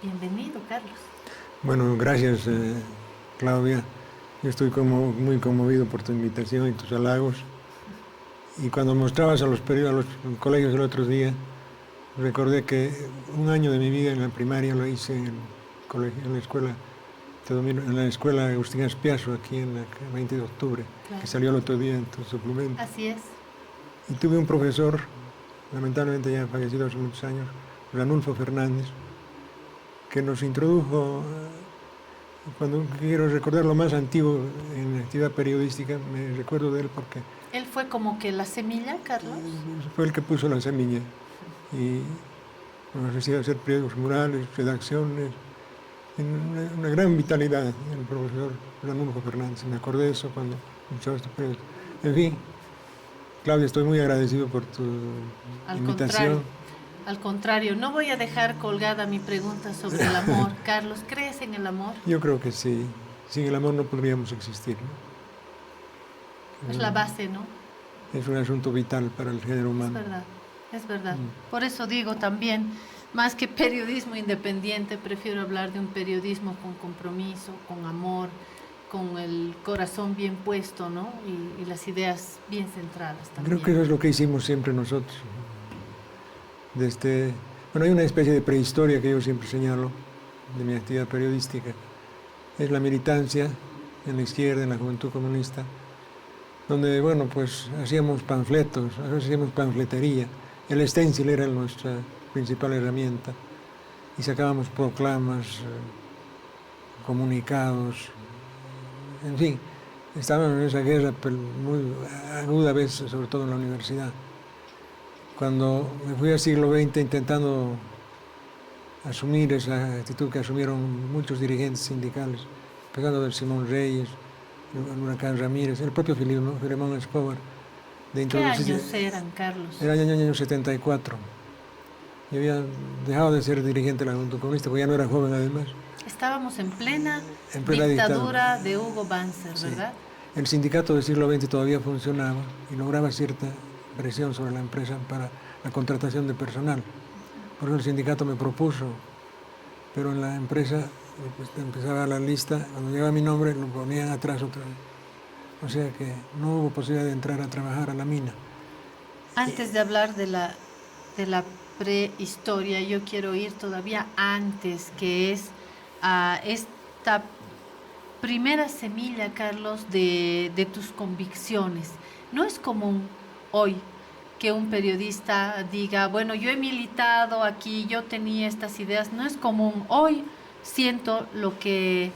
Bienvenido, Carlos. Bueno, gracias, Claudia. Yo estoy muy conmovido por tu invitación y tus halagos. Y cuando mostrabas a los colegios el otro día, recordé que un año de mi vida en la primaria lo hice en la escuela en la escuela Agustín Aspiazo, aquí en la 20 de octubre, Claro. que salió el otro día en tu suplemento. Así es. Y tuve un profesor, lamentablemente ya fallecido hace muchos años, Ranulfo Fernández, que nos introdujo, cuando quiero recordar lo más antiguo en la actividad periodística, me recuerdo de él porque... Él fue como que la semilla, Carlos. Fue el que puso la semilla y nos hacía hacer periódicos murales, redacciones, una gran vitalidad el profesor Ranulfo Fernández. Me acordé de eso cuando escuchaba este periódico. En fin, Claudia, estoy muy agradecido por tu invitación. Al contrario, no voy a dejar colgada mi pregunta sobre el amor. Carlos, ¿crees en el amor? Yo creo que sí. Sin el amor no podríamos existir, ¿no? Es la base, ¿no? Es un asunto vital para el género humano. Es verdad. Por eso digo también, más que periodismo independiente, prefiero hablar de un periodismo con compromiso, con amor, con el corazón bien puesto, ¿no? Y las ideas bien centradas también. Creo que eso es lo que hicimos siempre nosotros. Bueno, hay una especie de prehistoria que yo siempre señalo de mi actividad periodística. Es la militancia en la izquierda, en la Juventud Comunista, donde, bueno, pues hacíamos panfletos, hacíamos panfletería. El stencil era nuestra principal herramienta y sacábamos proclamas, comunicados, en fin, estábamos en esa guerra muy aguda a veces, sobre todo en la universidad. Cuando me fui al siglo XX intentando asumir esa actitud que asumieron muchos dirigentes sindicales, empezando de Simón Reyes, Huracán Ramírez, el propio Filemón Escobar. ¿Qué años eran, Carlos? Era el año 74. Yo había dejado de ser dirigente de la Juventud Comunista, porque ya no era joven además. Estábamos en plena dictadura de Hugo Banzer, ¿verdad? Sí. El sindicato del siglo XX todavía funcionaba y lograba cierta presión sobre la empresa para la contratación de personal. Por eso el sindicato me propuso, pero en la empresa empezaba la lista, cuando llegaba mi nombre lo ponían atrás otra vez. O sea que no hubo posibilidad de entrar a trabajar a la mina. Antes de hablar de la prehistoria, yo quiero ir todavía antes, que es a esta primera semilla, Carlos, de tus convicciones. No es común hoy que un periodista diga, bueno, yo he militado aquí, yo tenía estas ideas. No es común. Hoy siento lo que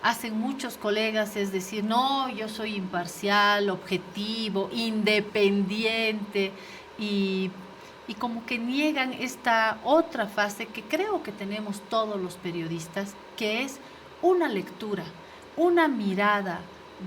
hacen muchos colegas, es decir, no, yo soy imparcial, objetivo, independiente, y como que niegan esta otra fase que creo que tenemos todos los periodistas, que es una lectura, una mirada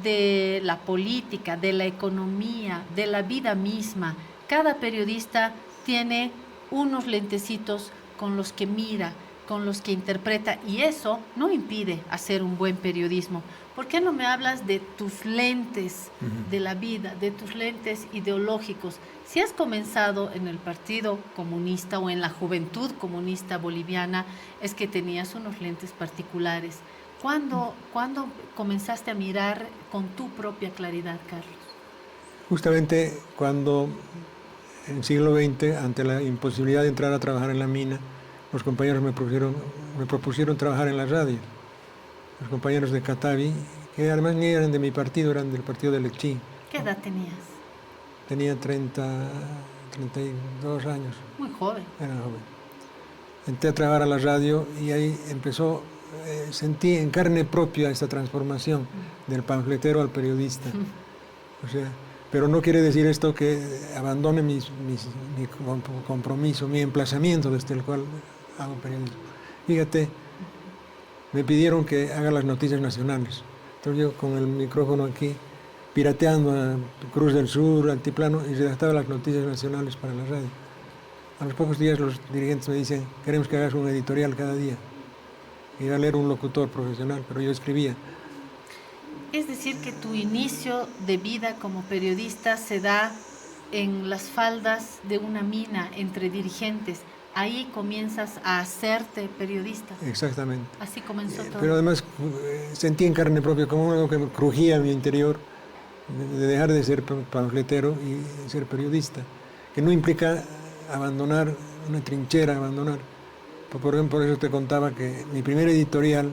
de la política, de la economía, de la vida misma. Cada periodista tiene unos lentecitos con los que mira, con los que interpreta, y eso no impide hacer un buen periodismo. ¿Por qué no me hablas de tus lentes de la vida, de tus lentes ideológicos? Si has comenzado en el Partido Comunista o en la Juventud Comunista Boliviana, es que tenías unos lentes particulares. ¿Cuándo comenzaste a mirar con tu propia claridad, Carlos? Justamente cuando en el siglo XX, ante la imposibilidad de entrar a trabajar en la mina, los compañeros me propusieron trabajar en la radio. Los compañeros de Catavi, que además ni eran de mi partido, eran del partido de Lechí. ¿Qué edad tenías? Tenía 32 años. Muy joven. Era joven. Entré a trabajar a la radio y ahí empezó, sentí en carne propia esta transformación del panfletero al periodista. O sea, pero no quiere decir esto que abandone mi compromiso, mi emplazamiento desde el cual hago periodismo. Fíjate, me pidieron que haga las noticias nacionales. Entonces yo con el micrófono aquí, pirateando a Cruz del Sur, Altiplano, y redactaba las noticias nacionales para la radio. A los pocos días los dirigentes me dicen, queremos que hagas un editorial cada día. Y iba a leer un locutor profesional, pero yo escribía. Es decir, que tu inicio de vida como periodista se da en las faldas de una mina entre dirigentes. ahí comienzas a hacerte periodista. Exactamente. Así comenzó todo. Pero además sentí en carne propia como algo que me crujía en mi interior, de dejar de ser panfletero y ser periodista, que no implica abandonar una trinchera, abandonar. Por ejemplo, por eso te contaba que mi primer editorial,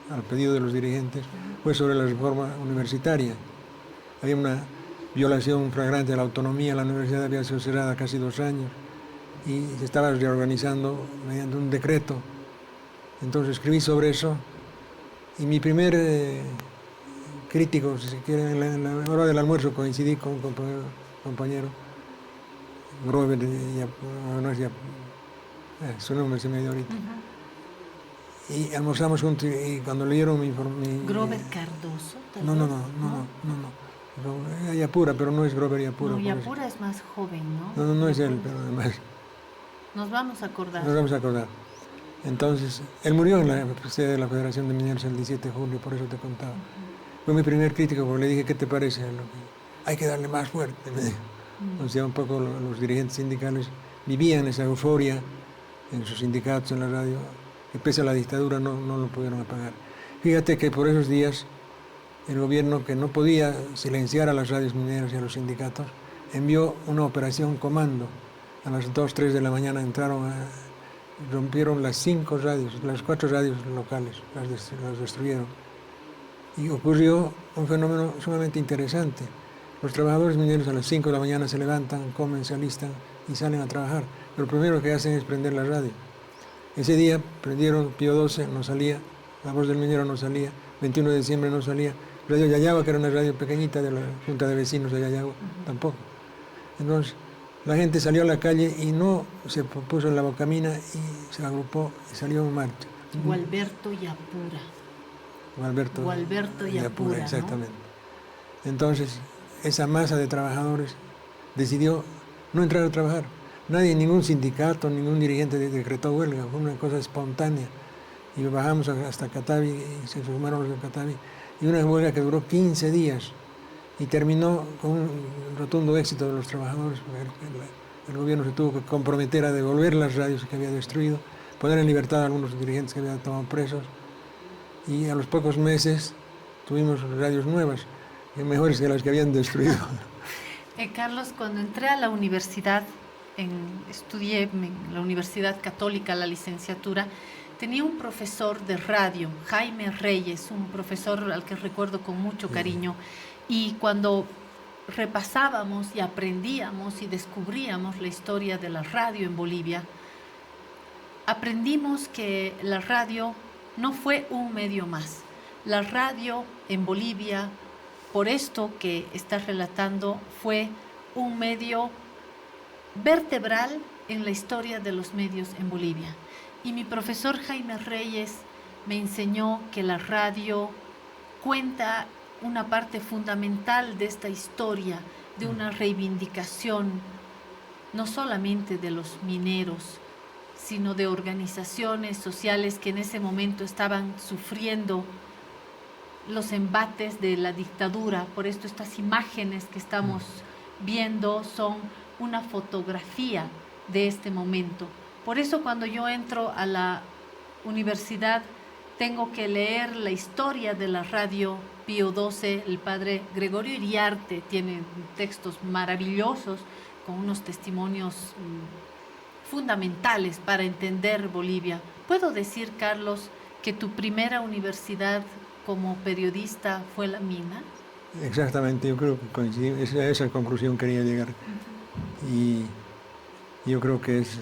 al pedido de los dirigentes, fue sobre la reforma universitaria. Había una violación flagrante de la autonomía, la universidad había sido cerrada casi 2 años y se estaba reorganizando mediante un decreto. Entonces escribí sobre eso y mi primer crítico, si se quiere, en la hora del almuerzo coincidí con un compañero, Grover, su nombre se me dio ahorita. Y almorzamos juntos y cuando leyeron mi... Grover Cardoso, tal no, vez. No. Yapura, pero no es Grover Yapura. No, Yapura es más joven, ¿no? No es Yapura. él, pero además... Nos vamos a acordar. Nos vamos a acordar. Entonces, él murió en la sede de la Federación de Mineros el 17 de julio, por eso te contaba. Fue mi primer crítico, porque le dije, ¿qué te parece? Hay que darle más fuerte, me dijo. O sea, un poco los dirigentes sindicales vivían esa euforia en sus sindicatos, en la radio, que pese a la dictadura no lo pudieron apagar. Fíjate que por esos días el gobierno, que no podía silenciar a las radios mineras y a los sindicatos, envió una operación comando. A las 2, 3 de la mañana rompieron las 5 radios, las 4 radios locales, las destruyeron. Y ocurrió un fenómeno sumamente interesante. Los trabajadores mineros a las 5 de la mañana se levantan, comen, se alistan y salen a trabajar. Pero lo primero que hacen es prender la radio. Ese día prendieron Pío 12, no salía, La Voz del Minero no salía, 21 de diciembre no salía, Radio Yayagua, que era una radio pequeñita de la Junta de Vecinos de Yayagua, tampoco. Entonces, la gente salió a la calle y no se puso en la bocamina y se agrupó y salió en marcha. Gualberto Yapura. Gualberto Yapura, exactamente. ¿No? Entonces, esa masa de trabajadores decidió no entrar a trabajar. Nadie, ningún sindicato, ningún dirigente decretó huelga, fue una cosa espontánea. Y bajamos hasta Catavi y se sumaron los de Catavi. Y una huelga que duró 15 días y terminó con un rotundo éxito de los trabajadores. El gobierno se tuvo que comprometer a devolver las radios que había destruido, poner en libertad a algunos dirigentes que habían tomado presos. Y a los pocos meses tuvimos radios nuevas, mejores que las que habían destruido. Carlos, cuando entré a la universidad, estudié en la Universidad Católica la licenciatura, tenía un profesor de radio, Jaime Reyes, un profesor al que recuerdo con mucho cariño, y cuando repasábamos y aprendíamos y descubríamos la historia de la radio en Bolivia, aprendimos que la radio no fue un medio más. La radio en Bolivia, por esto que estás relatando, fue un medio vertebral en la historia de los medios en Bolivia. Y mi profesor Jaime Reyes me enseñó que la radio cuenta una parte fundamental de esta historia, de una reivindicación no solamente de los mineros, sino de organizaciones sociales que en ese momento estaban sufriendo los embates de la dictadura. Por esto estas imágenes que estamos viendo son una fotografía de este momento. Por eso cuando yo entro a la universidad tengo que leer la historia de la radio Pío XII. El padre Gregorio Iriarte tiene textos maravillosos con unos testimonios fundamentales para entender Bolivia. ¿Puedo decir, Carlos, que tu primera universidad como periodista fue la mina? Exactamente, yo creo que coincidimos, a esa conclusión quería llegar. Y yo creo que es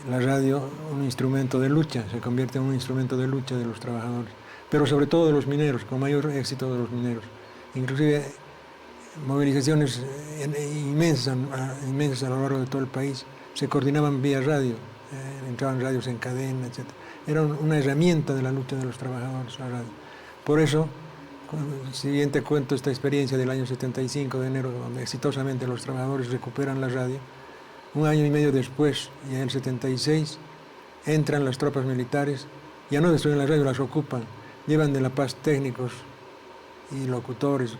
la radio un instrumento de lucha, se convierte en un instrumento de lucha de los trabajadores, pero sobre todo de los mineros, con mayor éxito de los mineros. Inclusive movilizaciones inmensas a lo largo de todo el país se coordinaban vía radio, entraban radios en cadena, etc. Era una herramienta de la lucha de los trabajadores, la radio. Por eso, si bien te cuento esta experiencia del año 75 de enero, donde exitosamente los trabajadores recuperan la radio, un año y medio después, ya en el 76, entran las tropas militares, ya no destruyen la radio, las ocupan, llevan de La Paz técnicos y locutores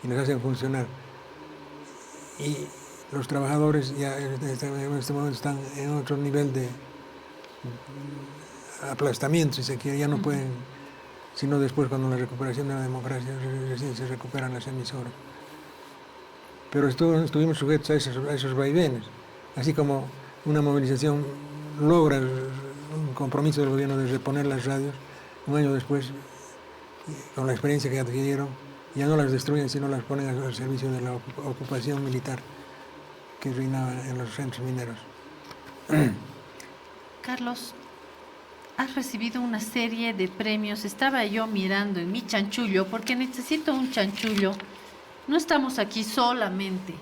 y les hacen funcionar. Y los trabajadores ya en este momento están en otro nivel de aplastamiento, si se quiere, ya no pueden, sino después cuando la recuperación de la democracia recién se recuperan las emisoras. Pero estuvimos sujetos a esos vaivenes, así como una movilización logra un compromiso del gobierno de reponer las radios, un año después, con la experiencia que adquirieron, ya no las destruyen, sino las ponen al servicio de la ocupación militar que reinaba en los centros mineros. Carlos, has recibido una serie de premios. Estaba yo mirando en mi chanchullo, porque necesito un chanchullo. No estamos aquí solamente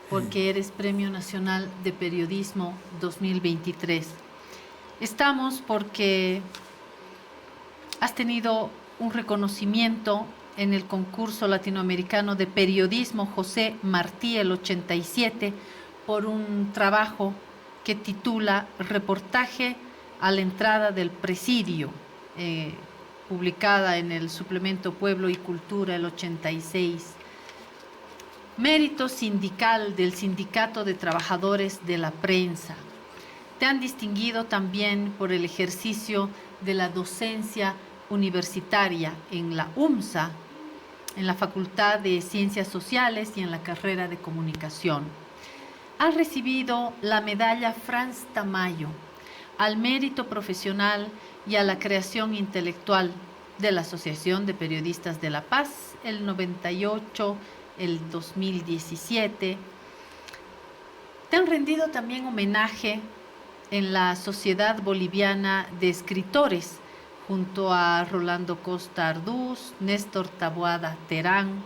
porque eres Premio Nacional de Periodismo 2023. Estamos porque has tenido un reconocimiento en el concurso latinoamericano de periodismo José Martí el 87 por un trabajo que titula Reportaje a la entrada del presidio, publicada en el suplemento Pueblo y Cultura el 86. Mérito sindical del Sindicato de Trabajadores de la Prensa. Te han distinguido también por el ejercicio de la docencia universitaria en la UMSA, en la Facultad de Ciencias Sociales y en la carrera de Comunicación. Has recibido la medalla Franz Tamayo al mérito profesional y a la creación intelectual de la Asociación de Periodistas de La Paz, el 98, el 2017. Te han rendido también homenaje en la Sociedad Boliviana de Escritores, junto a Rolando Costa Arduz, Néstor Taboada Terán.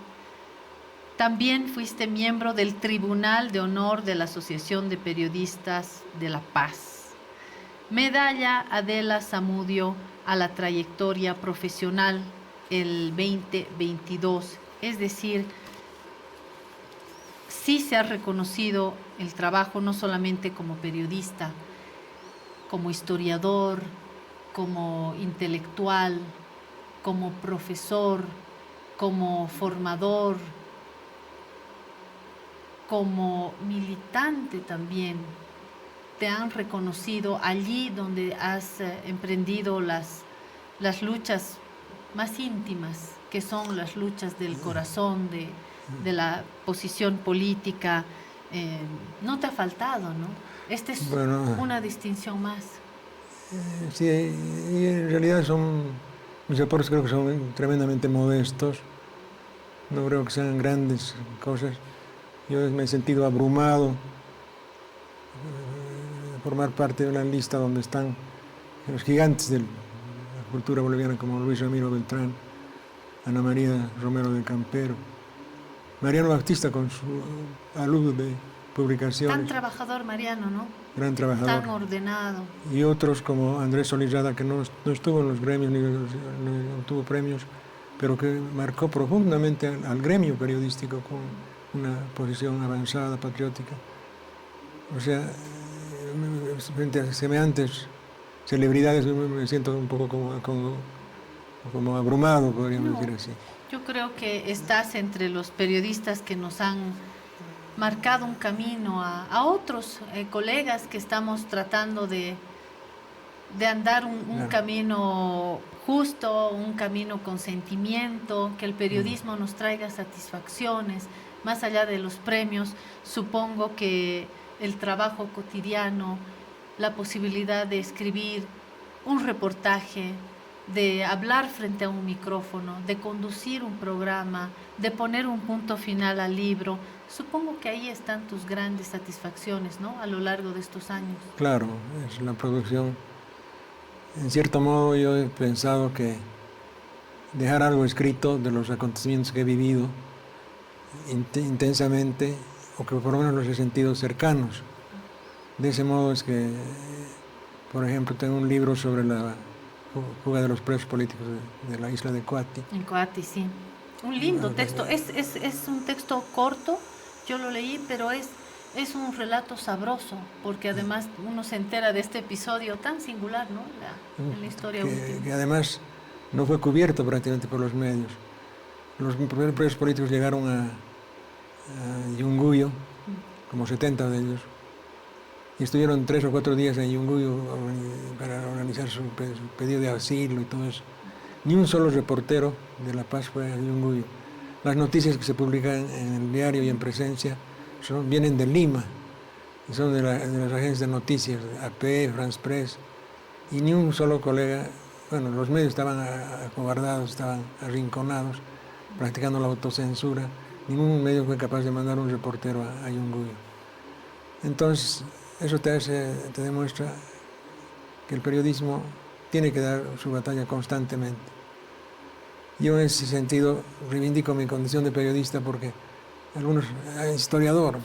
También fuiste miembro del Tribunal de Honor de la Asociación de Periodistas de La Paz. Medalla Adela Zamudio a la trayectoria profesional el 2022. Es decir, sí se ha reconocido el trabajo no solamente como periodista, como historiador, como intelectual, como profesor, como formador, como militante también. Te han reconocido allí donde has emprendido las luchas más íntimas, que son las luchas del corazón, de la posición política. No te ha faltado, ¿no? Esta es una distinción más. Sí, y en realidad mis aportes creo que son tremendamente modestos, no creo que sean grandes cosas. Yo me he sentido abrumado de formar parte de una lista donde están los gigantes de la cultura boliviana como Luis Ramiro Beltrán, Ana María Romero de Campero, Mariano Bautista con su alud de publicaciones. Tan trabajador Mariano, ¿no? Gran trabajador. Tan ordenado. Y otros como Andrés Solizada, que no estuvo en los gremios ni obtuvo premios, pero que marcó profundamente al gremio periodístico con una posición avanzada, patriótica. O sea, frente a semejantes celebridades me siento un poco como abrumado, podríamos decir así. Yo creo que estás entre los periodistas que nos han marcado un camino a otros colegas que estamos tratando de andar un camino justo, un camino con sentimiento, que el periodismo nos traiga satisfacciones, más allá de los premios. Supongo que el trabajo cotidiano, la posibilidad de escribir un reportaje, de hablar frente a un micrófono, de conducir un programa, de poner un punto final al libro, supongo que ahí están tus grandes satisfacciones, ¿no?, a lo largo de estos años. Claro, es la producción. En cierto modo yo he pensado que dejar algo escrito de los acontecimientos que he vivido intensamente, o que por lo menos los he sentido cercanos. De ese modo es que, por ejemplo, tengo un libro sobre la fuga de los presos políticos de la isla de Coati. En Coati, sí. Un lindo texto. Es un texto corto, yo lo leí, pero es un relato sabroso, porque además uno se entera de este episodio tan singular, ¿no?, en la historia última. Que además no fue cubierto prácticamente por los medios. Los presos políticos llegaron a Yunguyo como 70 de ellos, y estuvieron 3 o 4 días en Yunguyo para organizar su pedido de asilo y todo eso. Ni un solo reportero de La Paz fue a Yunguyo. Las noticias que se publican en el diario y en Presencia vienen de Lima, y son de las agencias de noticias, AP, France Press, y ni un solo colega, bueno, los medios estaban acobardados, estaban arrinconados, practicando la autocensura. Ningún medio fue capaz de mandar un reportero a Yunguyo. Entonces, eso te demuestra que el periodismo tiene que dar su batalla constantemente. Yo en ese sentido reivindico mi condición de periodista porque algunos, historiador,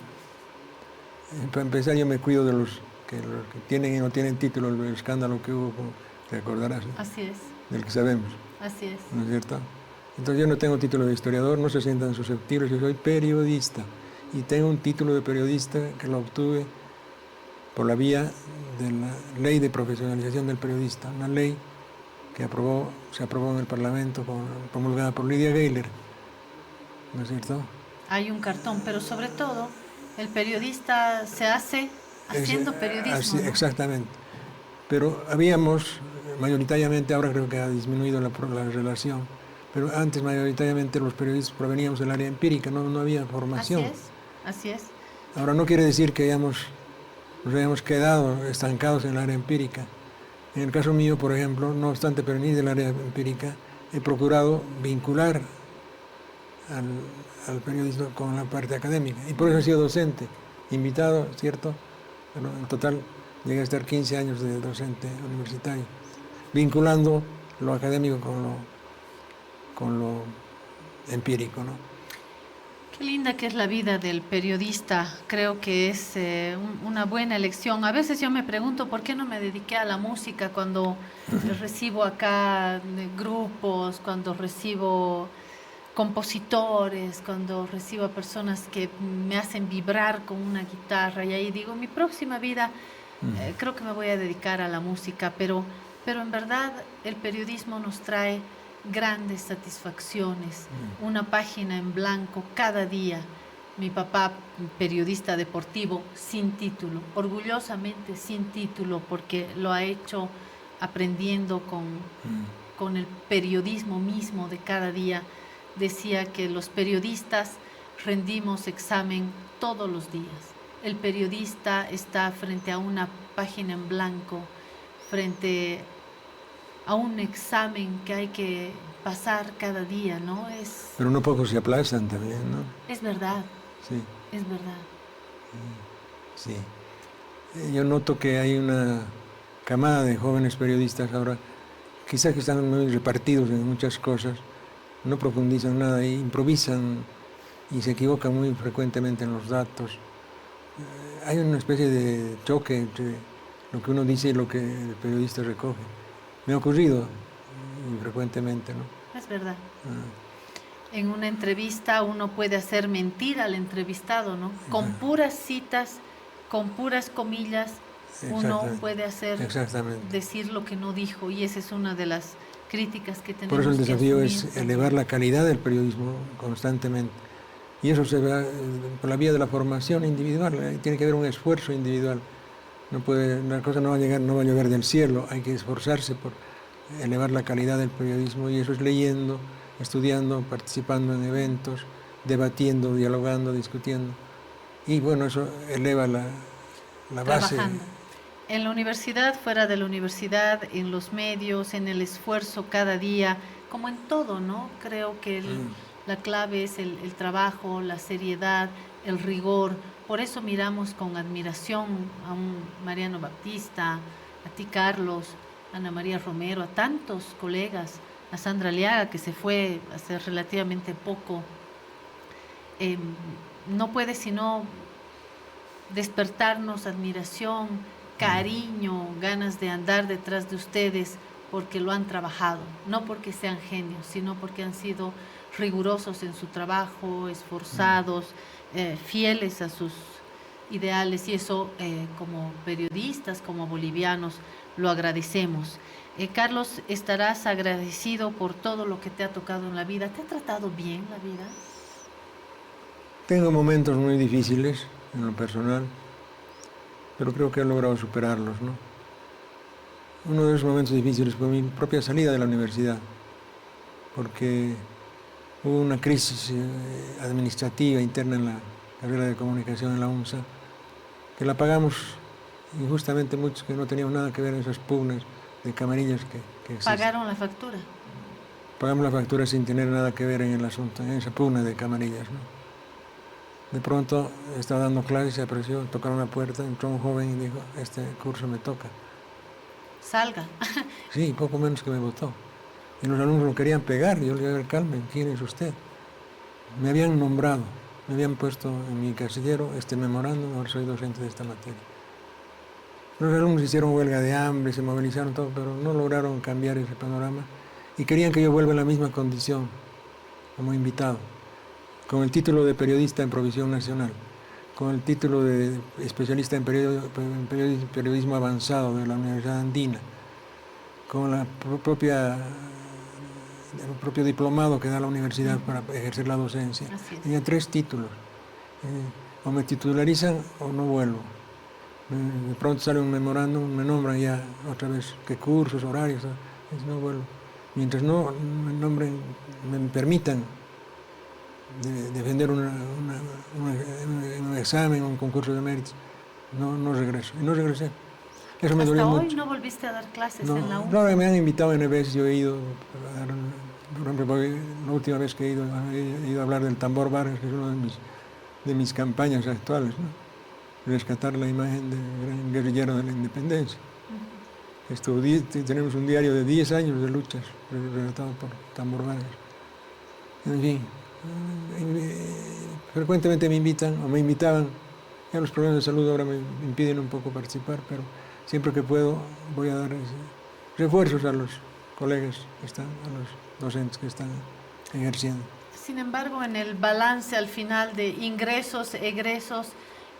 para empezar yo me cuido de los que tienen y no tienen título, el escándalo que hubo, te acordarás, ¿no? Así es. Del que sabemos. Así es. ¿No es cierto? Entonces yo no tengo título de historiador, no se sientan susceptibles, yo soy periodista y tengo un título de periodista que lo obtuve por la vía de la ley de profesionalización del periodista, una ley que se aprobó en el Parlamento, promulgada por Lidia Gayler, ¿no es cierto? Hay un cartón, pero sobre todo el periodista se hace haciendo periodismo. Así, ¿no? Exactamente. Pero habíamos, mayoritariamente, ahora creo que ha disminuido la relación, pero antes mayoritariamente los periodistas proveníamos del área empírica, no había formación. Así es. Ahora no quiere decir que nos hayamos quedado estancados en el área empírica. En el caso mío, por ejemplo, no obstante venir del área empírica, he procurado vincular al periodismo con la parte académica. Y por eso he sido docente, invitado, ¿cierto? Pero en total llegué a estar 15 años de docente universitario, vinculando lo académico con lo empírico, ¿no? Qué linda que es la vida del periodista, creo que es una buena elección. A veces yo me pregunto por qué no me dediqué a la música cuando recibo acá grupos, cuando recibo compositores, cuando recibo a personas que me hacen vibrar con una guitarra, y ahí digo, mi próxima vida creo que me voy a dedicar a la música, pero en verdad el periodismo nos trae grandes satisfacciones, una página en blanco cada día. Mi papá, periodista deportivo, sin título, orgullosamente sin título, porque lo ha hecho aprendiendo con el periodismo mismo de cada día. Decía que los periodistas rendimos examen todos los días. El periodista está frente a una página en blanco, frente a un examen que hay que pasar cada día, ¿no? Pero no pocos se aplazan también, ¿no? Es verdad. Sí. Es verdad. Sí. Yo noto que hay una camada de jóvenes periodistas ahora, quizás que están muy repartidos en muchas cosas, no profundizan nada, improvisan y se equivocan muy frecuentemente en los datos. Hay una especie de choque entre lo que uno dice y lo que el periodista recoge. Me ha ocurrido frecuentemente, ¿no? Es verdad. En una entrevista uno puede hacer mentir al entrevistado, ¿no? Con puras citas, con puras comillas, uno puede hacer decir lo que no dijo, y esa es una de las críticas que tenemos. Por eso el desafío es también. elevar la calidad del periodismo constantemente. Y eso se va por la vía de la formación individual. Tiene que haber un esfuerzo individual. La cosa no va a llegar del cielo. Hay que esforzarse por elevar la calidad del periodismo, y eso es leyendo, estudiando, participando en eventos, debatiendo, dialogando, discutiendo. Y bueno, eso eleva la base. Trabajando. En la universidad, fuera de la universidad, en los medios, en el esfuerzo cada día, como en todo, ¿no? Creo que la clave es el trabajo, la seriedad, el rigor. Por eso miramos con admiración a un Mariano Baptista, a ti, Carlos, a Ana María Romero, a tantos colegas, a Sandra Aliaga, que se fue hace relativamente poco. No puede sino despertarnos admiración, cariño, ganas de andar detrás de ustedes, porque lo han trabajado, no porque sean genios, sino porque han sido rigurosos en su trabajo, esforzados, fieles a sus ideales, y eso como periodistas, como bolivianos, lo agradecemos. Carlos, estarás agradecido por todo lo que te ha tocado en la vida. ¿Te ha tratado bien la vida? Tengo momentos muy difíciles, en lo personal, pero creo que he logrado superarlos, ¿no? Uno de los momentos difíciles fue mi propia salida de la universidad, porque hubo una crisis administrativa interna en la carrera de comunicación en la UNSA, que la pagamos injustamente muchos que no teníamos nada que ver en esas pugnas de camarillas que existen. ¿Pagaron la factura? Pagamos la factura sin tener nada que ver en el asunto, en esa pugna de camarillas, ¿no? De pronto estaba dando clases, se apareció, tocaron la puerta, entró un joven y dijo, este curso me toca. Salga. Sí, poco menos que me votó. Y los alumnos lo querían pegar, y yo le dije, a ver, calmen, ¿quién es usted? Me habían nombrado, me habían puesto en mi casillero este memorándum, ahora soy docente de esta materia. Los alumnos hicieron huelga de hambre, se movilizaron todo, pero no lograron cambiar ese panorama y querían que yo vuelva en la misma condición, como invitado, con el título de periodista en provisión nacional, con el título de especialista en periodismo avanzado de la Universidad Andina, con el propio diplomado que da la universidad para ejercer la docencia. Tenía 3 títulos. O me titularizan o no vuelvo. De pronto sale un memorándum, me nombran ya otra vez qué cursos, horarios, no vuelvo. Mientras no me nombren, me permitan defender un examen, un concurso de méritos, no regreso. Y no regresé. Eso me dolió mucho. ¿Hasta hoy no volviste a dar clases en la UNSA? Claro, me han invitado en veces, yo he ido, por ejemplo, la última vez que he ido a hablar del tambor Vargas, que es una de mis campañas actuales, ¿no? Rescatar la imagen del gran guerrillero de la independencia. Tenemos un diario de 10 años de luchas, relatado por Tambor Vargas. En fin, frecuentemente me invitan, o me invitaban, ya los problemas de salud ahora me impiden un poco participar, pero siempre que puedo voy a dar refuerzos a los colegas que están, a los docentes que están ejerciendo. Sin embargo, en el balance al final de ingresos, egresos,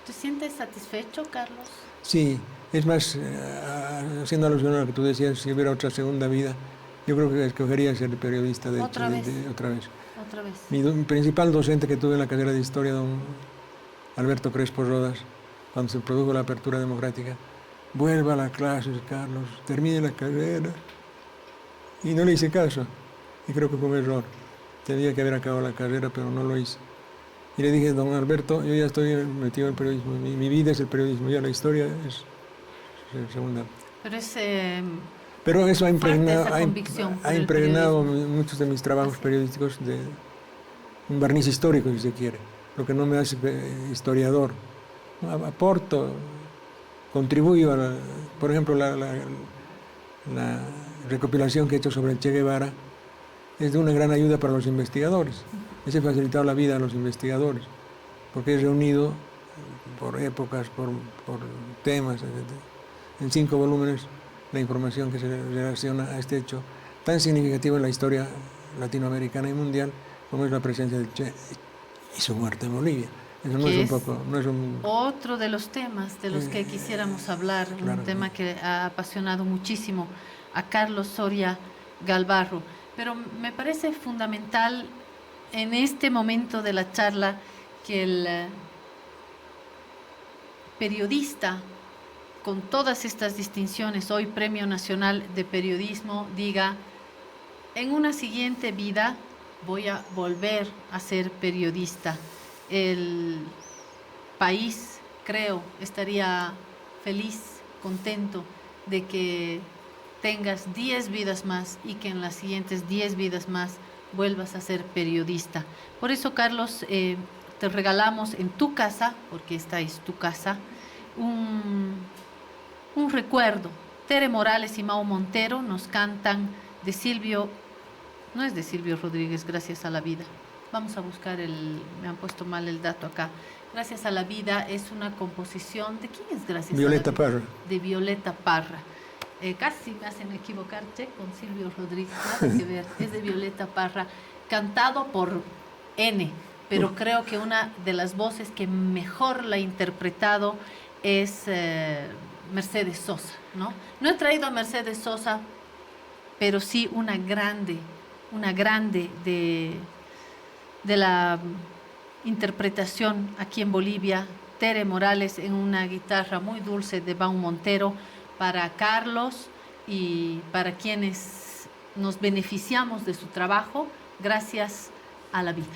¿te sientes satisfecho, Carlos? Sí, es más, haciendo alusión a lo que tú decías, si hubiera otra segunda vida, yo creo que escogería ser periodista ¿Otra vez? Otra vez. Otra vez. Mi principal docente que tuve en la carrera de historia, don Alberto Crespo Rodas, cuando se produjo la apertura democrática, vuelva a la clase, Carlos, termine la carrera. Y no le hice caso, y creo que fue un error. Tenía que haber acabado la carrera, pero no lo hice. Y le dije, don Alberto, yo ya estoy metido en el periodismo, mi vida es el periodismo, ya la historia es segunda. Pero eso ha impregnado muchos de mis trabajos periodísticos de un barniz histórico, si se quiere, lo que no me hace historiador. Aporto, contribuyo por ejemplo, la recopilación que he hecho sobre el Che Guevara es de una gran ayuda para los investigadores. Les he facilitado la vida a los investigadores, porque he reunido por épocas, por temas, en 5 volúmenes, la información que se relaciona a este hecho tan significativo en la historia latinoamericana y mundial como es la presencia del Che y su muerte en Bolivia. Eso no es otro de los temas de los que quisiéramos hablar, claro, un tema que ha apasionado muchísimo a Carlos Soria Galvarro. Pero me parece fundamental en este momento de la charla que el periodista, con todas estas distinciones, hoy Premio Nacional de Periodismo, diga, en una siguiente vida voy a volver a ser periodista. El país, creo, estaría feliz, contento de que tengas 10 vidas más y que en las siguientes 10 vidas más vuelvas a ser periodista. Por eso, Carlos, te regalamos en tu casa, porque esta es tu casa, un recuerdo. Tere Morales y Mau Montero nos cantan de Silvio, no es de Silvio Rodríguez, Gracias a la vida. Vamos a buscar me han puesto mal el dato acá. Gracias a la vida es una composición, ¿de quién es Gracias Violeta a la vida? Parra. De Violeta Parra. Casi me hacen equivocar, che, con Silvio Rodríguez, nada que ver, es de Violeta Parra, cantado por N, pero creo que una de las voces que mejor la ha interpretado es Mercedes Sosa, ¿no? No he traído a Mercedes Sosa, pero sí una grande de la interpretación aquí en Bolivia Tere Morales en una guitarra muy dulce de Baum Montero para Carlos y para quienes nos beneficiamos de su trabajo gracias a la vida.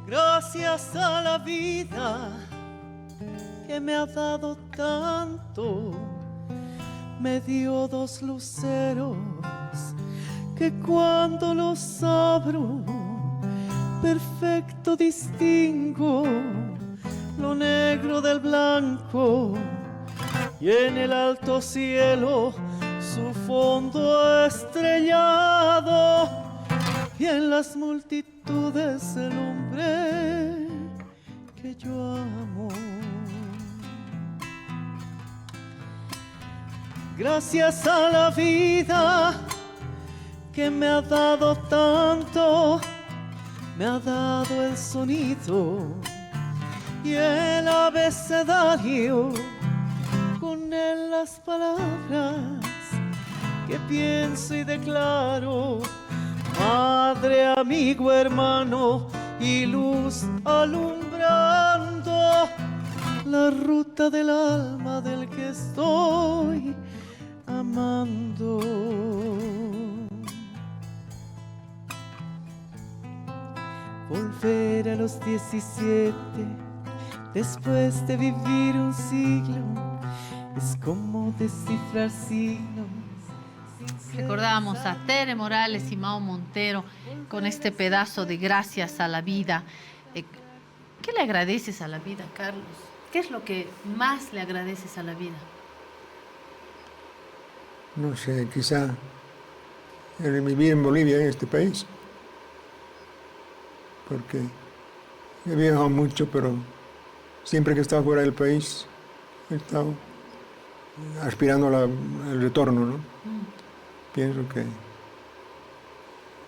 Gracias a la vida que me ha dado tanto, me dio dos luceros que cuando los abro perfecto distingo lo negro del blanco y en el alto cielo su fondo estrellado y en las multitudes el hombre que yo amo. Gracias a la vida que me ha dado tanto, me ha dado el sonido y el abecedario, con él las palabras que pienso y declaro. Madre, amigo, hermano y luz alumbrando la ruta del alma del que estoy amando. Volver a los 17 después de vivir un siglo es como descifrar signos. Recordábamos a Tere Morales y Mao Montero con este pedazo de Gracias a la vida. ¿Qué le agradeces a la vida, Carlos? ¿Qué es lo que más le agradeces a la vida? No sé, quizá el vivir en Bolivia, en este país, porque he viajado mucho, pero siempre que he estado fuera del país he estado aspirando al retorno, ¿no? Pienso que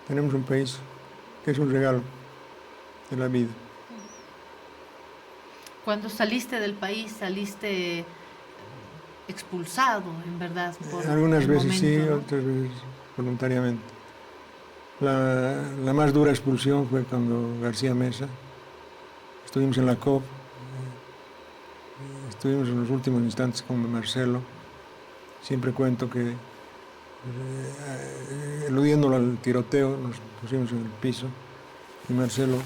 tenemos un país que es un regalo de la vida. Cuando saliste del país, saliste expulsado, en verdad. Por Algunas el veces momento, sí, ¿no? otras veces voluntariamente. La más dura expulsión fue cuando García Mesa, estuvimos en la COP, estuvimos en los últimos instantes con Marcelo. Siempre cuento que eludiéndolo al tiroteo nos pusimos en el piso y Marcelo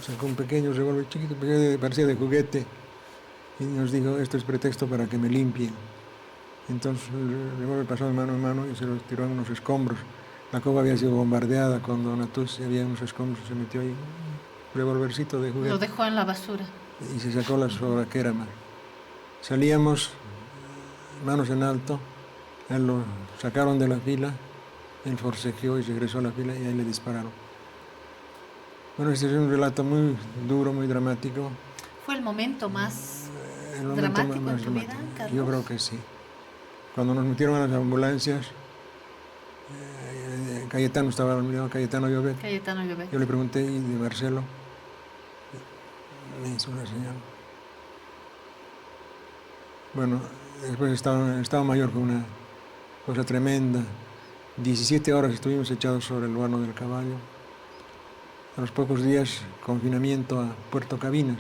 sacó un pequeño revólver chiquito, parecía de juguete, y nos dijo: esto es pretexto para que me limpien. Entonces el revólver pasó de mano en mano y se lo tiró en unos escombros. La cova había sido bombardeada con Donatus y había unos escombros, se metió ahí un revólvercito de juguete. Lo dejó en la basura. Y se sacó la sobraquera. Salíamos manos en alto, él lo sacaron de la fila, él forcejeó y regresó a la fila y ahí le dispararon. Bueno, este es un relato muy duro, muy dramático. ¿Fue el momento más momento dramático en tu vida, dramático. Carlos? Yo creo que sí. Cuando nos metieron a las ambulancias, Cayetano estaba dormido, Cayetano Llobet. Cayetano Llobet. Yo le pregunté, ¿y de Marcelo? Me hizo una señal. Bueno, después Estado Mayor fue una cosa tremenda. 17 horas estuvimos echados sobre el guano del caballo. A los pocos días, confinamiento a Puerto Cabinas.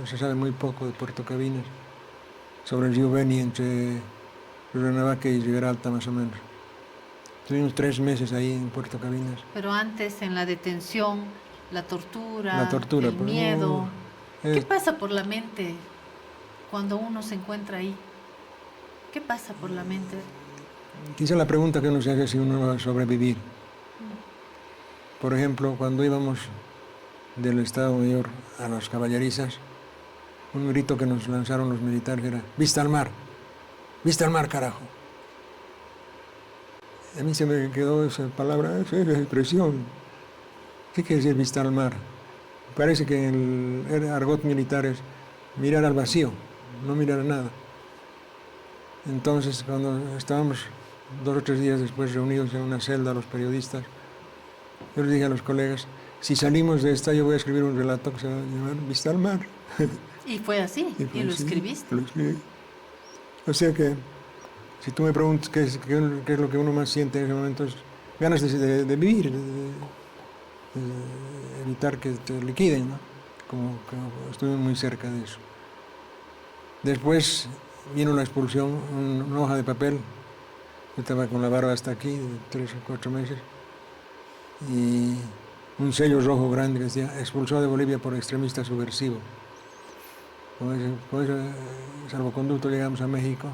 Se sabe muy poco de Puerto Cabinas. Sobre el río Beni, entre Rurrenabaque y Ribera Alta, más o menos. Estuvimos 3 meses ahí en Puerto Cabinas. Pero antes, en la detención, la tortura, el pues, miedo. ¿Qué pasa por la mente cuando uno se encuentra ahí? ¿Qué pasa por la mente? Quizá la pregunta que uno se hace es si uno va a sobrevivir. Por ejemplo, cuando íbamos del Estado Mayor a las caballerizas, un grito que nos lanzaron los militares era: ¡vista al mar! ¡Vista al mar, carajo! A mí se me quedó esa palabra, esa expresión. ¿Qué quiere decir vista al mar? Parece que en el argot militar es mirar al vacío, no mirar a nada. Entonces, cuando estábamos 2 o 3 días después reunidos en una celda los periodistas, yo les dije a los colegas: si salimos de esta, yo voy a escribir un relato que se va a llamar Vista al mar. Y fue así, y lo escribiste. Lo escribí. O sea que, si tú me preguntas qué es lo que uno más siente en ese momento, es ganas de vivir, evitar que te liquiden, ¿no? Como estuve muy cerca de eso. Después vino la expulsión, una hoja de papel. Yo estaba con la barba hasta aquí, de 3 o 4 meses, y un sello rojo grande que decía expulsado de Bolivia por extremista subversivo. Con ese salvoconducto llegamos a México.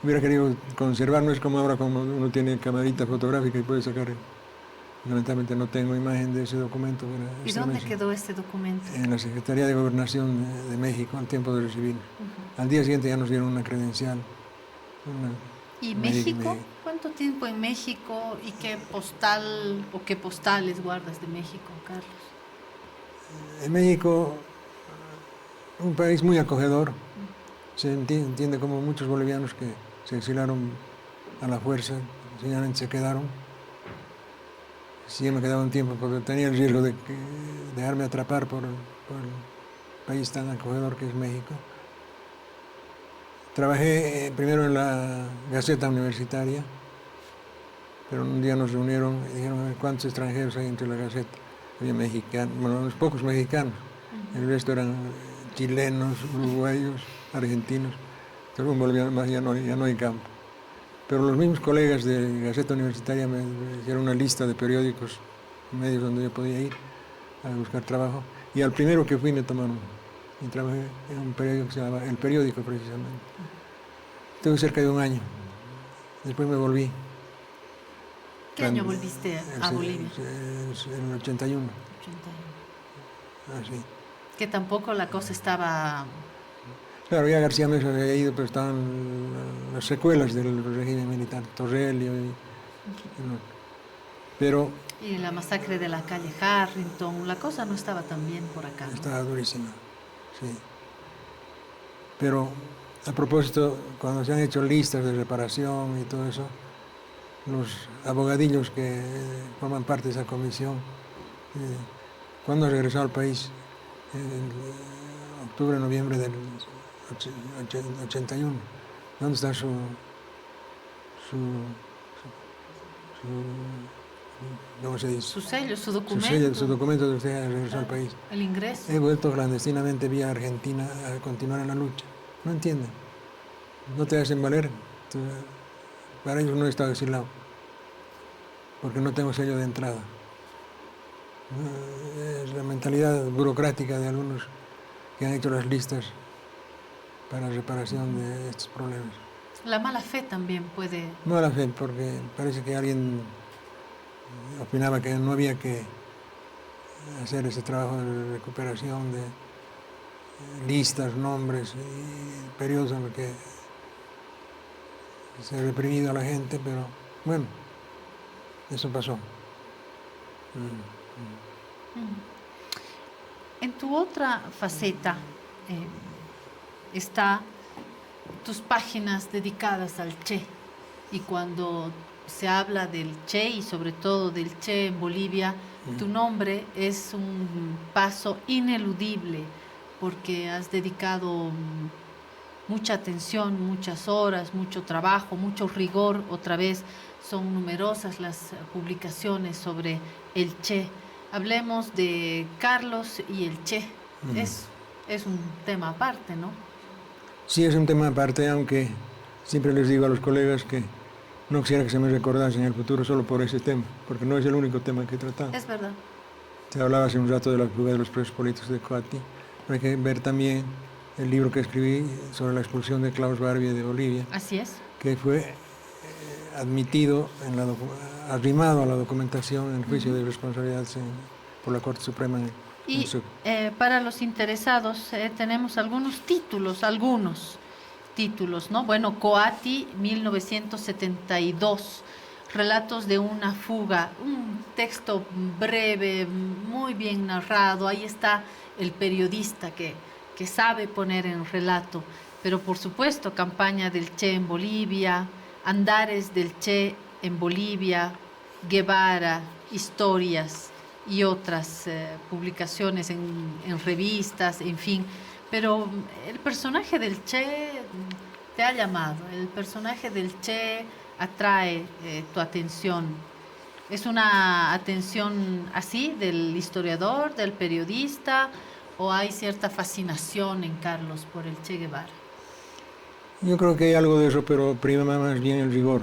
Hubiera querido conservar, no es como ahora como uno tiene camarita fotográfica y puede sacar. Lamentablemente no tengo imagen de ese documento. ¿Y dónde quedó ese documento? En la Secretaría de Gobernación de México, al tiempo de recibir. Al día siguiente ya nos dieron una credencial. ¿Y México? ¿Cuánto tiempo en México y qué postal o qué postales guardas de México, Carlos? En México, un país muy acogedor. Se entiende como muchos bolivianos que se exilaron a la fuerza, sencillamente se quedaron. Sí, me quedaba un tiempo porque tenía el riesgo de dejarme atrapar por el país tan acogedor que es México. Trabajé primero en la Gaceta Universitaria, pero un día nos reunieron y dijeron cuántos extranjeros hay entre la Gaceta. Había mexicanos, bueno, unos pocos mexicanos, el resto eran chilenos, uruguayos, argentinos, pero un boliviano más ya no hay campo. Pero los mismos colegas de Gaceta Universitaria me hicieron una lista de periódicos, medios donde yo podía ir a buscar trabajo, y al primero que fui me tomaron. Y trabajé en un periódico que se llamaba El Periódico, precisamente. Estuve cerca de un año. Después me volví. ¿Qué año volviste a Bolivia? En el 81. 81. Así. Que tampoco la cosa estaba... Claro, ya García Meza había ido, pero estaban las secuelas del régimen militar, Torrelio pero... Y la masacre de la calle Harrington, la cosa no estaba tan bien por acá, ¿no? Estaba durísima, sí. Pero, a propósito, cuando se han hecho listas de reparación y todo eso, los abogadillos que forman parte de esa comisión, ¿cuándo ha regresado al país? En octubre, noviembre del 81. ¿Dónde está su ¿cómo se dice? Su sello, su documento. Su documento de usted regresó al país. El ingreso. He vuelto clandestinamente vía Argentina a continuar en la lucha. No entienden. No te hacen valer. Para ellos no he estado exilado. Porque no tengo sello de entrada. Es la mentalidad burocrática de algunos que han hecho las listas para reparación de estos problemas. La mala fe también puede... Mala fe, porque parece que alguien opinaba que no había que hacer ese trabajo de recuperación de listas, nombres y periodos en los que se ha reprimido a la gente, pero bueno, eso pasó. En tu otra faceta está tus páginas dedicadas al Che, y cuando se habla del Che y sobre todo del Che en Bolivia, tu nombre es un paso ineludible porque has dedicado mucha atención, muchas horas, mucho trabajo, mucho rigor. Otra vez son numerosas las publicaciones sobre el Che. Hablemos de Carlos y el Che. Es un tema aparte, ¿no? Sí, es un tema aparte, aunque siempre les digo a los colegas que no quisiera que se me recordase en el futuro solo por ese tema, porque no es el único tema que he tratado. Es verdad. Se hablaba hace un rato de la fuga de los presos políticos de Coati, pero hay que ver también el libro que escribí sobre la expulsión de Klaus Barbie de Bolivia. Así es. Que fue admitido, arrimado a la documentación en el juicio de responsabilidad por la Corte Suprema. Y para los interesados tenemos algunos títulos, ¿no? Bueno, Coati, 1972, Relatos de una fuga, un texto breve, muy bien narrado. Ahí está el periodista que sabe poner en relato. Pero por supuesto, Campaña del Che en Bolivia, Andares del Che en Bolivia, Guevara, Historias y otras publicaciones en revistas, en fin. Pero el personaje del Che te ha llamado, el personaje del Che atrae tu atención. ¿Es una atención así del historiador, del periodista, o hay cierta fascinación en Carlos por el Che Guevara? Yo creo que hay algo de eso, pero prima más bien el rigor.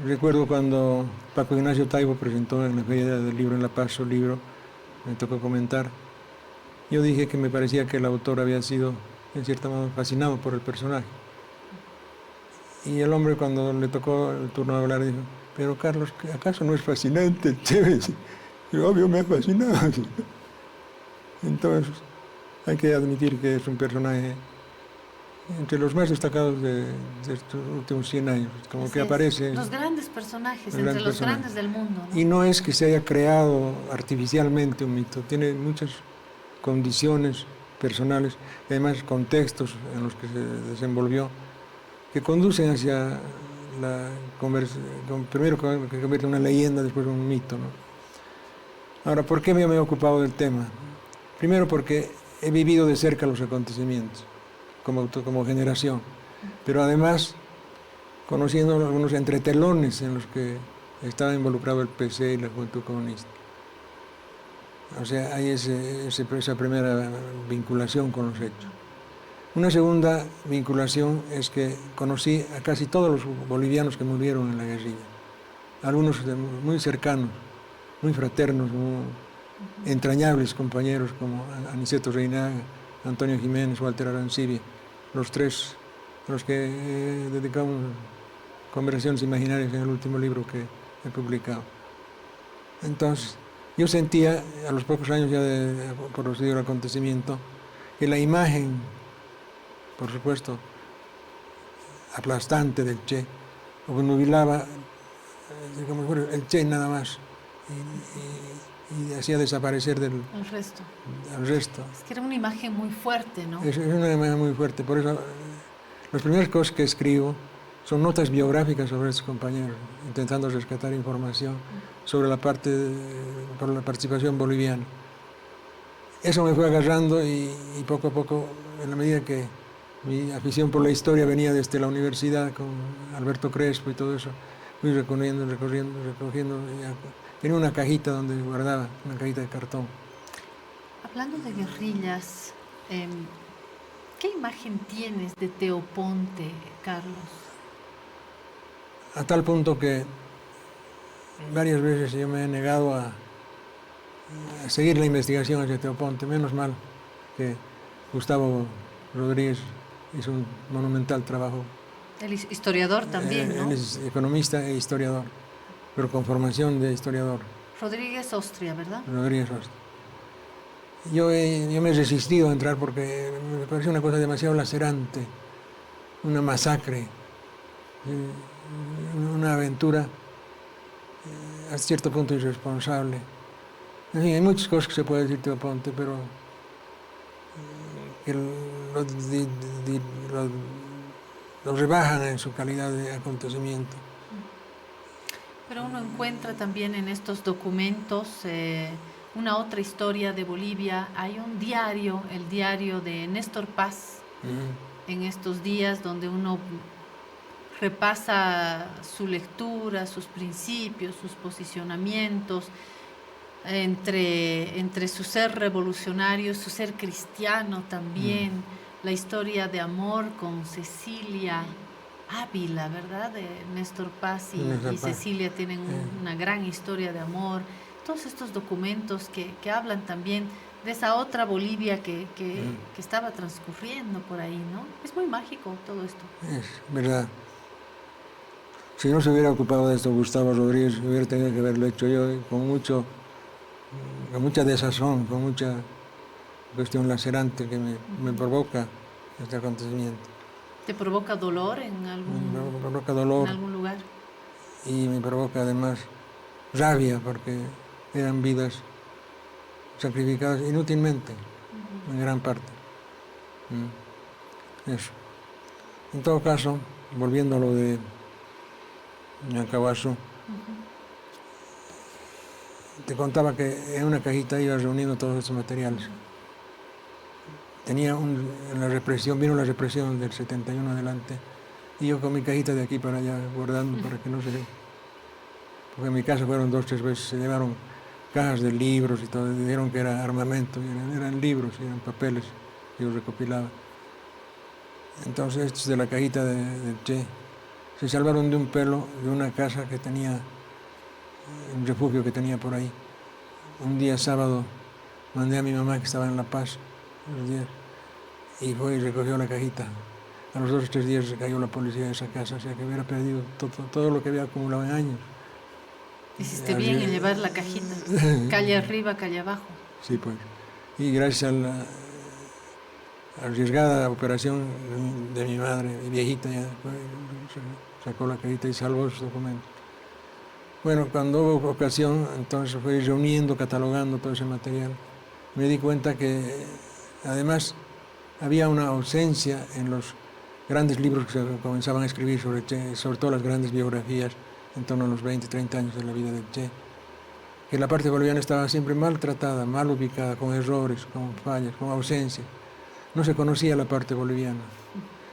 Recuerdo cuando Paco Ignacio Taibo presentó en la Feria del Libro en La Paz su libro, me tocó comentar. Yo dije que me parecía que el autor había sido, en cierta manera, fascinado por el personaje. Y el hombre, cuando le tocó el turno de hablar, dijo: pero Carlos, ¿acaso no es fascinante el Che? Y obvio, me ha fascinado. Entonces, hay que admitir que es un personaje entre los más destacados de estos últimos 100 años, como Así que es. aparece. Los grandes personajes, los entre grandes los personajes. grandes del mundo, ¿no? Y no es que se haya creado artificialmente un mito, tiene muchas condiciones personales, y además contextos en los que se desenvolvió, que conducen hacia primero que convierte en una leyenda, después en un mito, ¿no? Ahora, ¿por qué me he ocupado del tema? Primero porque he vivido de cerca los acontecimientos, como generación, pero además conociendo algunos entretelones en los que estaba involucrado el PC y la Juventud Comunista. O sea, hay esa primera vinculación con los hechos. Una segunda vinculación es que conocí a casi todos los bolivianos que murieron en la guerrilla, algunos muy cercanos, muy fraternos, muy entrañables compañeros como Aniceto Reinaga, Antonio Jiménez, Walter Arancibia, los tres a los que dedicamos conversaciones imaginarias en el último libro que he publicado. Entonces, yo sentía, a los pocos años ya de conocido el acontecimiento, que la imagen, por supuesto, aplastante del Che, obnubilaba, digamos, el Che nada más, y hacía desaparecer El resto. al resto. Es que era una imagen muy fuerte, ¿no? Es una imagen muy fuerte, por eso las primeras cosas que escribo son notas biográficas sobre estos compañeros, intentando rescatar información sobre por la participación boliviana. Eso me fue agarrando y poco a poco, en la medida que mi afición por la historia venía desde la universidad con Alberto Crespo y todo eso, fui recogiendo. Tenía una cajita donde guardaba, una cajita de cartón. Hablando de guerrillas, ¿qué imagen tienes de Teoponte, Carlos? A tal punto que varias veces yo me he negado a seguir la investigación hacia Teoponte. Menos mal que Gustavo Rodríguez hizo un monumental trabajo. El historiador también, ¿no? Él es economista e historiador, pero con formación de historiador. Rodríguez Ostria, ¿verdad? Rodríguez Ostria. Yo me he resistido a entrar porque me pareció una cosa demasiado lacerante, una masacre, una aventura a cierto punto irresponsable. En fin, hay muchas cosas que se puede decir Teoponte, pero que lo rebajan en su calidad de acontecimiento. Pero uno encuentra también en estos documentos una otra historia de Bolivia. Hay un diario, el diario de Néstor Paz, en estos días donde uno repasa su lectura, sus principios, sus posicionamientos, entre su ser revolucionario, su ser cristiano también, la historia de amor con Cecilia Ávila, ¿verdad? De Néstor Paz y Cecilia tienen una gran historia de amor. Todos estos documentos que hablan también de esa otra Bolivia que estaba transcurriendo por ahí, ¿no? Es muy mágico todo esto. Es verdad. Si no se hubiera ocupado de esto Gustavo Rodríguez, hubiera tenido que haberlo hecho yo con mucha desazón, con mucha cuestión lacerante que me provoca este acontecimiento. ¿Te provoca dolor en Me provoca dolor, en algún lugar? Y me provoca además rabia, porque eran vidas sacrificadas inútilmente, en gran parte. Eso. En todo caso, volviendo a lo de Ñancahuazú, te contaba que en una cajita iba reuniendo todos estos materiales. Vino la represión del 71 adelante, y yo con mi cajita de aquí para allá guardando para que no se porque en mi casa fueron 2 o 3 veces, se llevaron cajas de libros y todo, dijeron que era armamento, eran libros, eran papeles que yo recopilaba. Entonces estos de la cajita del Che se salvaron de un pelo de una casa que tenía, un refugio que tenía por ahí. Un día sábado mandé a mi mamá que estaba en La Paz, unos días, y fue y recogió la cajita. A los 2 o 3 días se cayó la policía de esa casa, o sea que hubiera perdido todo lo que había acumulado en años. Hiciste bien en llevar la cajita, calle arriba, calle abajo. Sí, pues. Y gracias a la arriesgada operación de mi madre, mi viejita ya, sacó la cajita y salvó sus documentos. Bueno, cuando hubo ocasión, entonces fui reuniendo, catalogando todo ese material. Me di cuenta que además había una ausencia en los grandes libros que se comenzaban a escribir sobre Che, sobre todo las grandes biografías en torno a los 20, 30 años de la vida del Che, que la parte boliviana estaba siempre maltratada, mal ubicada, con errores, con fallas, con ausencia. No se conocía la parte boliviana.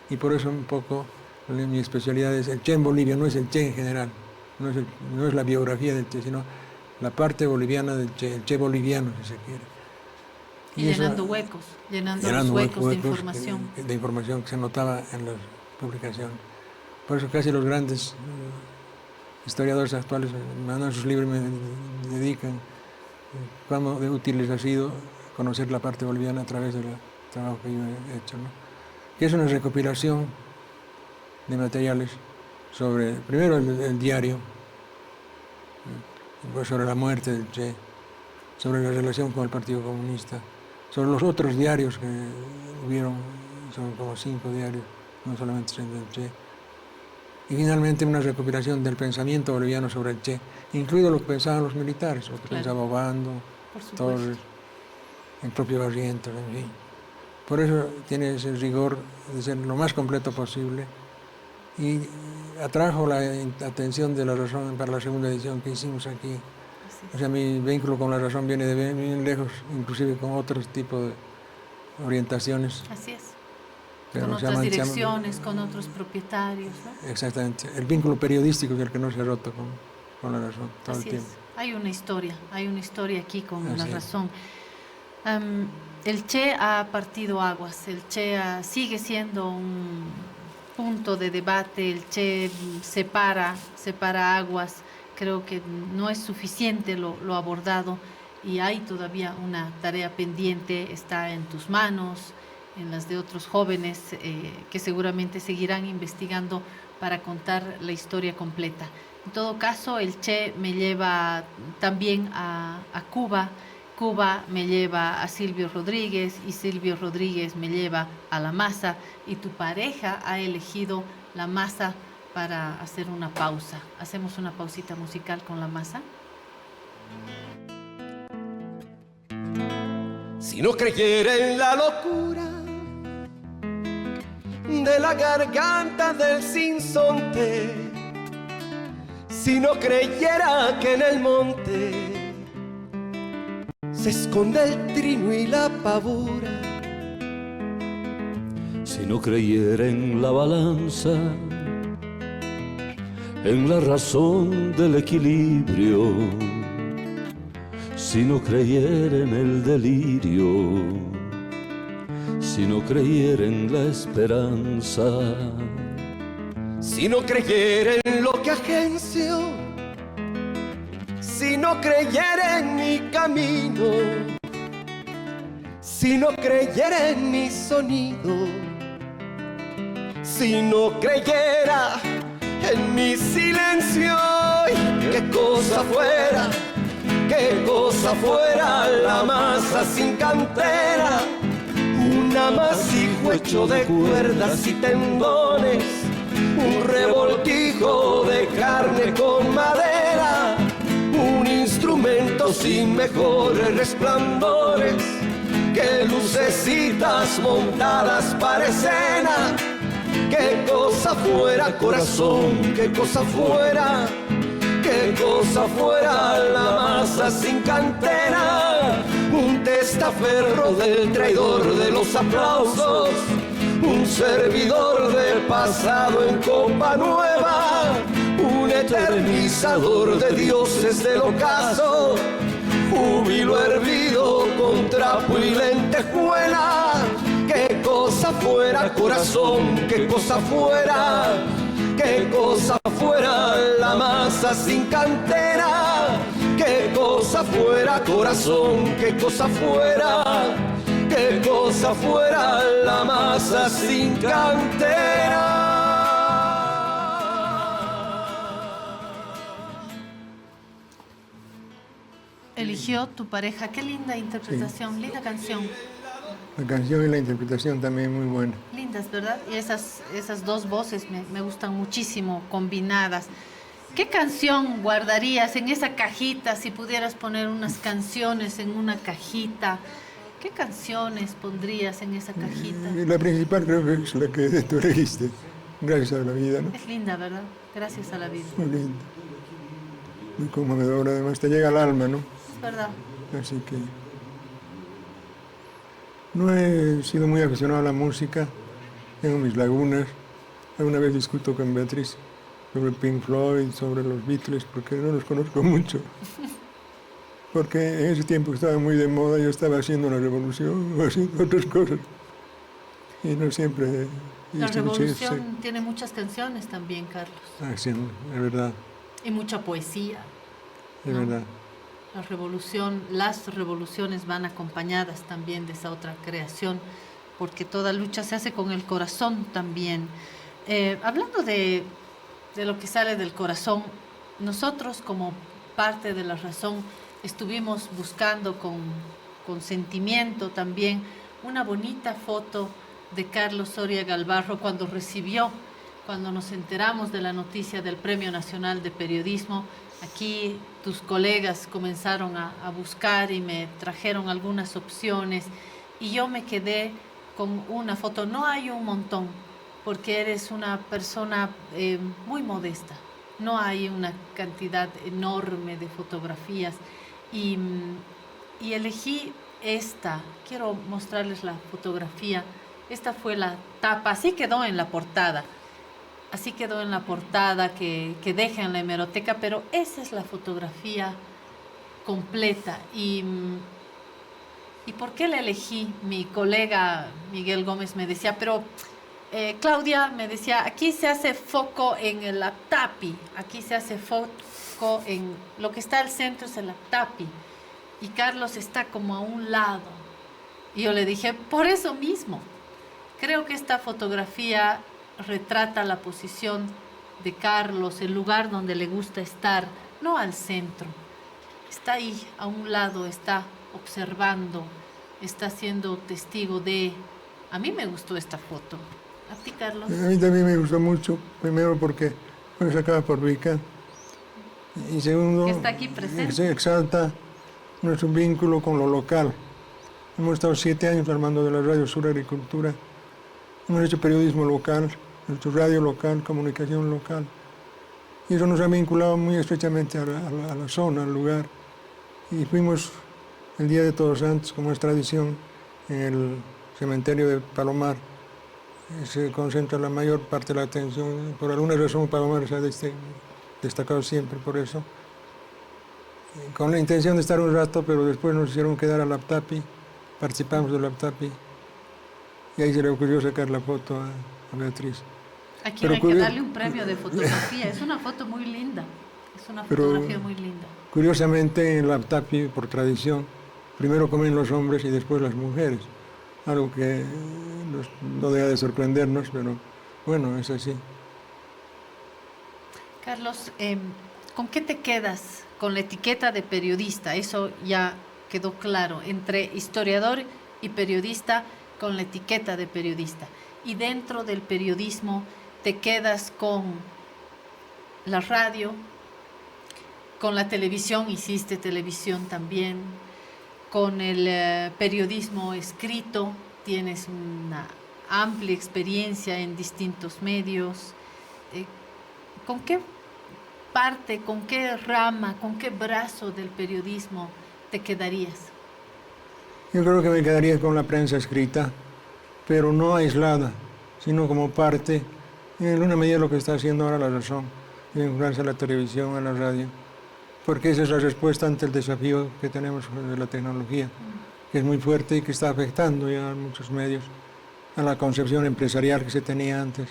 Y por eso un poco mi especialidad es el Che en Bolivia, no es el Che en general, no es la biografía del Che, sino la parte boliviana del Che, el Che boliviano, si se quiere. Y llenando huecos, llenando los huecos de información. De información que se notaba en las publicaciones. Por eso casi los grandes historiadores actuales mandan sus libros y me dedican cuán de útil les ha sido conocer la parte boliviana a través del trabajo que yo he hecho, ¿no? Que es una recopilación de materiales sobre, primero el diario, pues sobre la muerte del Che, sobre la relación con el Partido Comunista, sobre los otros diarios que hubieron, son como 5 diarios, no solamente el del Che, y finalmente una recopilación del pensamiento boliviano sobre el Che, incluido lo que pensaban los militares, lo que pensaba Obando, Torres, el propio Barrientos, en fin. Por eso tiene ese rigor de ser lo más completo posible y atrajo la atención de La Razón para la segunda edición que hicimos aquí. O sea, mi vínculo con La Razón viene de bien lejos, inclusive con otros tipos de orientaciones. Así es. Pero con otras direcciones, con otros propietarios, ¿no? Exactamente. El vínculo periodístico es el que no se ha roto con La Razón todo Así el tiempo. Hay una historia aquí con La Razón. El Che ha partido aguas, el Che sigue siendo un punto de debate, el Che separa aguas, creo que no es suficiente lo abordado y hay todavía una tarea pendiente, está en tus manos, en las de otros jóvenes que seguramente seguirán investigando para contar la historia completa. En todo caso, el Che me lleva también a Cuba, Cuba me lleva a Silvio Rodríguez y Silvio Rodríguez me lleva a La Masa y tu pareja ha elegido La Masa para hacer una pausa. ¿Hacemos una pausita musical con La Masa? Si no creyera en la locura de la garganta del sinsonte, si no creyera que en el monte se esconde el trino y la pavura, si no creyera en la balanza, en la razón del equilibrio, si no creyera en el delirio, si no creyera en la esperanza, si no creyera en lo que agencio, si no creyera en mi camino, si no creyera en mi sonido, si no creyera en mi silencio, qué cosa fuera la masa sin cantera, un amasijo hecho de cuerdas y tendones, un revoltijo de carne con madera, un instrumento sin mejores resplandores que lucecitas montadas para escena. Qué cosa fuera, corazón, qué cosa fuera la masa sin cantera, un testaferro del traidor de los aplausos, un servidor del pasado en copa nueva, un eternizador de dioses del ocaso, júbilo hervido con trapo y lentejuela. Qué cosa fuera, corazón, qué cosa fuera, qué cosa fuera la masa sin cantera. Qué cosa fuera, corazón, qué cosa fuera, qué cosa fuera la masa sin cantera. Eligió tu pareja. Qué linda interpretación, linda canción. La canción y la interpretación también muy buena. Lindas, ¿verdad? Y esas dos voces me gustan muchísimo combinadas. ¿Qué canción guardarías en esa cajita si pudieras poner unas canciones en una cajita? ¿Qué canciones pondrías en esa cajita? Y la principal creo que es la que tú elegiste, Gracias a la vida, ¿no? Es linda, ¿verdad? Gracias a la vida. Muy linda. Muy conmovedora, además te llega al alma, ¿no? Es verdad. Así que no he sido muy aficionado a la música, tengo mis lagunas. Alguna vez discuto con Beatriz sobre Pink Floyd, sobre los Beatles, porque no los conozco mucho. Porque en ese tiempo estaba muy de moda, yo estaba haciendo una revolución o haciendo otras cosas. Y no siempre... La revolución tiene muchas canciones también, Carlos. Ah, sí, es verdad, Y mucha poesía. es ¿no? verdad. Las revoluciones van acompañadas también de esa otra creación, porque toda lucha se hace con el corazón también. Hablando de lo que sale del corazón, nosotros como parte de la razón estuvimos buscando con sentimiento también una bonita foto de Carlos Soria Galvarro cuando nos enteramos de la noticia del Premio Nacional de Periodismo. Aquí tus colegas comenzaron a buscar y me trajeron algunas opciones y yo me quedé con una foto. No hay un montón, porque eres una persona muy modesta. No hay una cantidad enorme de fotografías y elegí esta. Quiero mostrarles la fotografía. Esta fue la tapa, así quedó en la portada. Así quedó en la portada que deja en la hemeroteca, pero esa es la fotografía completa. ¿Y por qué la elegí? Mi colega Miguel Gómez me decía, pero Claudia me decía, aquí se hace foco en el aptapi, aquí se hace foco en lo que está al centro, es el aptapi, y Carlos está como a un lado. Y yo le dije, por eso mismo, creo que esta fotografía retrata la posición de Carlos, el lugar donde le gusta estar, no al centro. Está ahí, a un lado, está observando, está siendo testigo de... A mí me gustó esta foto. ¿A ti, Carlos? A mí también me gustó mucho, primero porque fue sacada por Vika y segundo, Que está aquí presente. se exalta nuestro vínculo con lo local. Hemos estado 7 años armando de la Radio Sur Agricultura. Hemos hecho periodismo local, nuestra radio local, comunicación local. Y eso nos ha vinculado muy estrechamente a la zona, al lugar. Y fuimos el Día de Todos Santos, como es tradición, en el cementerio de Palomar. Se concentra la mayor parte de la atención. Por alguna razón Palomar se ha destacado siempre por eso. Con la intención de estar un rato, pero después nos hicieron quedar al Aptapi, participamos del Aptapi. Y ahí se le ocurrió sacar la foto a Beatriz. A quien hay que darle un premio de fotografía. Es una foto muy linda. Es una fotografía muy linda. Curiosamente, en la Aptapi, por tradición, primero comen los hombres y después las mujeres. Algo que no deja de sorprendernos, pero bueno, es así. Carlos, ¿con qué te quedas? Con la etiqueta de periodista, eso ya quedó claro. Entre historiador y periodista, con la etiqueta de periodista. Y dentro del periodismo te quedas con la radio, con la televisión, hiciste televisión también, con el periodismo escrito, tienes una amplia experiencia en distintos medios. ¿Con qué parte, con qué rama, con qué brazo del periodismo te quedarías? Yo creo que me quedaría con la prensa escrita, pero no aislada, sino como parte, en una medida lo que está haciendo ahora La Razón. vincularse a la televisión, a la radio, porque esa es la respuesta ante el desafío que tenemos de la tecnología, que es muy fuerte y que está afectando ya a muchos medios, a la concepción empresarial que se tenía antes,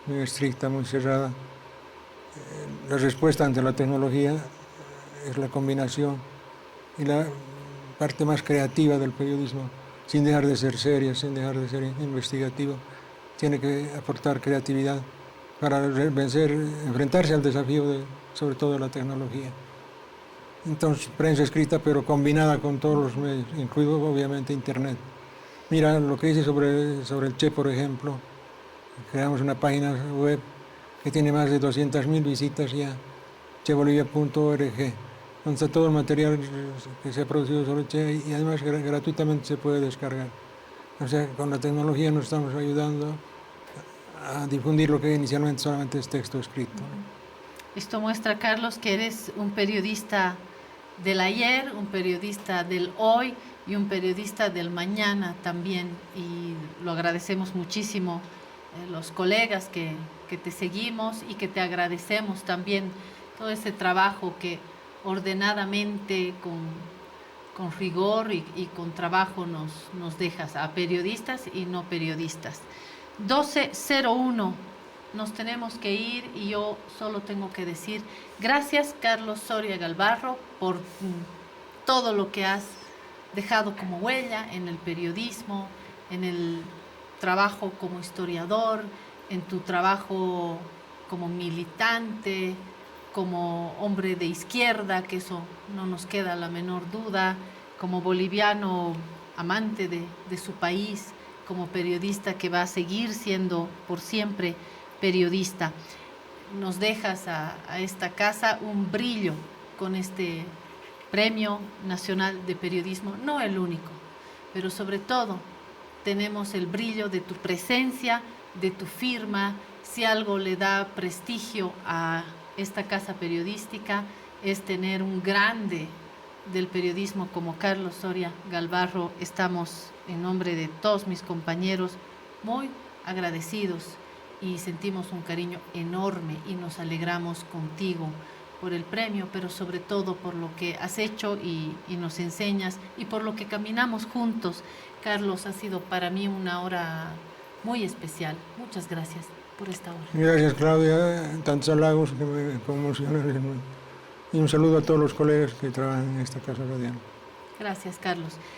muy estricta, muy cerrada. La respuesta ante la tecnología es la combinación y la parte más creativa del periodismo, sin dejar de ser seria, sin dejar de ser investigativo. Tiene que aportar creatividad para enfrentarse al desafío sobre todo de la tecnología. Entonces, prensa escrita, pero combinada con todos los medios, incluido obviamente Internet. Mira lo que dice sobre el Che, por ejemplo. Creamos una página web que tiene más de 200.000 visitas ya, chebolivia.org, donde está todo el material que se ha producido sobre Che y además gratuitamente se puede descargar. O sea, con la tecnología nos estamos ayudando a difundir lo que inicialmente solamente es texto escrito. Esto muestra, Carlos, que eres un periodista del ayer, un periodista del hoy y un periodista del mañana también, y lo agradecemos muchísimo los colegas que te seguimos y que te agradecemos también todo ese trabajo que ordenadamente, con rigor y con trabajo nos dejas a periodistas y no periodistas. 12:01, nos tenemos que ir y yo solo tengo que decir gracias, Carlos Soria Galvarro, por todo lo que has dejado como huella en el periodismo, en el trabajo como historiador, en tu trabajo como militante, como hombre de izquierda, que eso no nos queda la menor duda, como boliviano amante de su país, como periodista que va a seguir siendo por siempre periodista. Nos dejas a esta casa un brillo con este Premio Nacional de Periodismo, no el único, pero sobre todo tenemos el brillo de tu presencia, de tu firma. Si algo le da prestigio a esta casa periodística es tener un grande del periodismo como Carlos Soria Galvarro. Estamos, en nombre de todos mis compañeros, muy agradecidos y sentimos un cariño enorme y nos alegramos contigo por el premio, pero sobre todo por lo que has hecho y nos enseñas y por lo que caminamos juntos. Carlos, ha sido para mí una hora muy especial. Muchas gracias por esta hora. Gracias, Claudia, tantos halagos que me conmocionan. Y un saludo a todos los colegas que trabajan en esta casa radial. Gracias, Carlos.